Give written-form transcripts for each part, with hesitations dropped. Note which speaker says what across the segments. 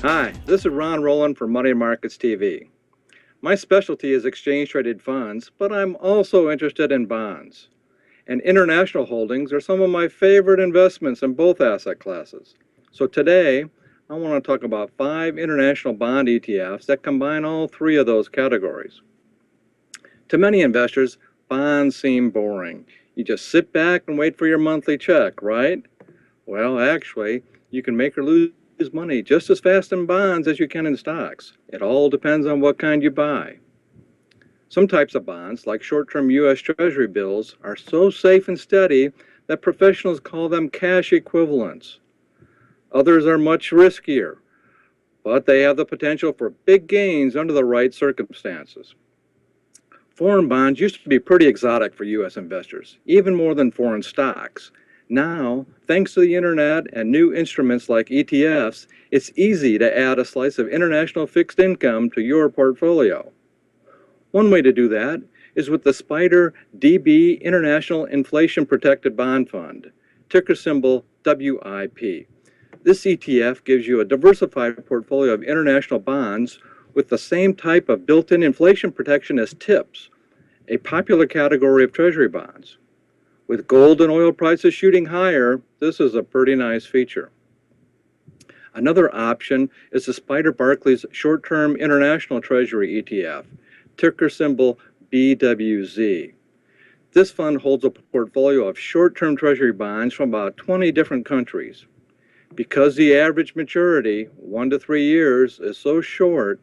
Speaker 1: Hi, this is Rowland for Money Markets TV. My specialty is exchange-traded funds, but I'm also interested in bonds. And international holdings are some of my favorite investments in both asset classes. So today, I want to talk about 5 international bond ETFs that combine all 3 of those categories. To many investors, bonds seem boring. You just sit back and wait for your monthly check, right? Well, actually, you can make or lose money just as fast in bonds as you can in stocks. It all depends on what kind you buy. Some types of bonds, like short-term U.S. Treasury bills, are so safe and steady that professionals call them cash equivalents. Others are much riskier, but they have the potential for big gains under the right circumstances. Foreign bonds used to be pretty exotic for U.S. investors, even more than foreign stocks. Now, thanks to the internet and new instruments like ETFs, it's easy to add a slice of international fixed income to your portfolio. One way to do that is with the SPDR DB International Inflation Protected Bond Fund, ticker symbol WIP. This ETF gives you a diversified portfolio of international bonds with the same type of built-in inflation protection as TIPS, a popular category of Treasury bonds. With gold and oil prices shooting higher, this is a pretty nice feature. Another option is the SPDR Barclays Short-Term International Treasury ETF, ticker symbol BWZ. This fund holds a portfolio of short-term Treasury bonds from about 20 different countries. Because the average maturity, 1 to 3 years, is so short,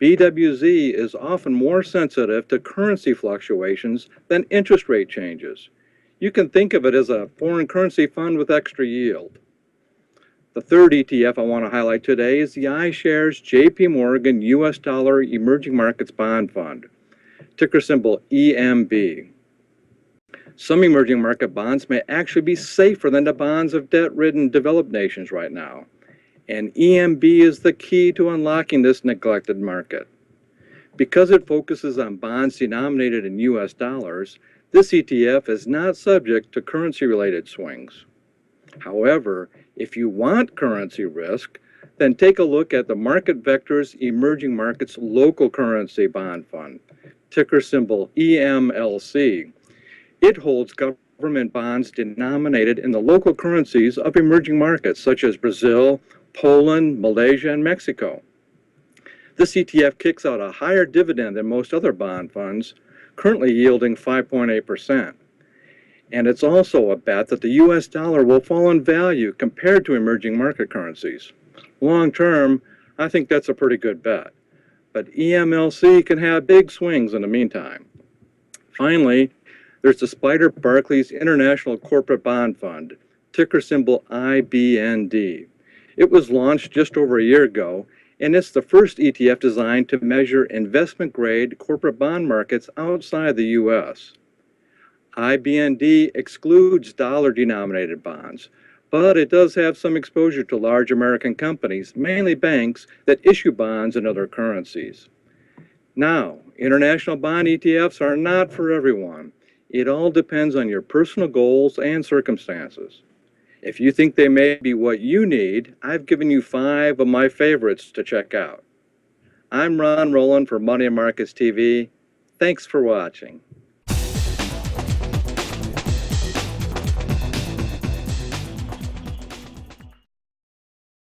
Speaker 1: BWZ is often more sensitive to currency fluctuations than interest rate changes. You can think of it as a foreign currency fund with extra yield. The third ETF I want to highlight today is the iShares JP Morgan US Dollar Emerging Markets Bond Fund, ticker symbol EMB. Some emerging market bonds may actually be safer than the bonds of debt-ridden developed nations right now, and EMB is the key to unlocking this neglected market. Because it focuses on bonds denominated in US dollars, this ETF is not subject to currency-related swings. However, if you want currency risk, then take a look at the Market Vectors Emerging Markets Local Currency Bond Fund, ticker symbol EMLC. It holds government bonds denominated in the local currencies of emerging markets such as Brazil, Poland, Malaysia, and Mexico. This ETF kicks out a higher dividend than most other bond funds, currently yielding 5.8%. And it's also a bet that the US dollar will fall in value compared to emerging market currencies. Long term, I think that's a pretty good bet. But EMLC can have big swings in the meantime. Finally, there's the SPDR Barclays International Corporate Bond Fund, ticker symbol IBND. It was launched just over a year ago, and it's the first ETF designed to measure investment-grade corporate bond markets outside the U.S. IBND excludes dollar-denominated bonds, but it does have some exposure to large American companies, mainly banks, that issue bonds in other currencies. Now, international bond ETFs are not for everyone. It all depends on your personal goals and circumstances. If you think they may be what you need, I've given you 5 of my favorites to check out. I'm Rowland for Money Markets TV. Thanks for watching.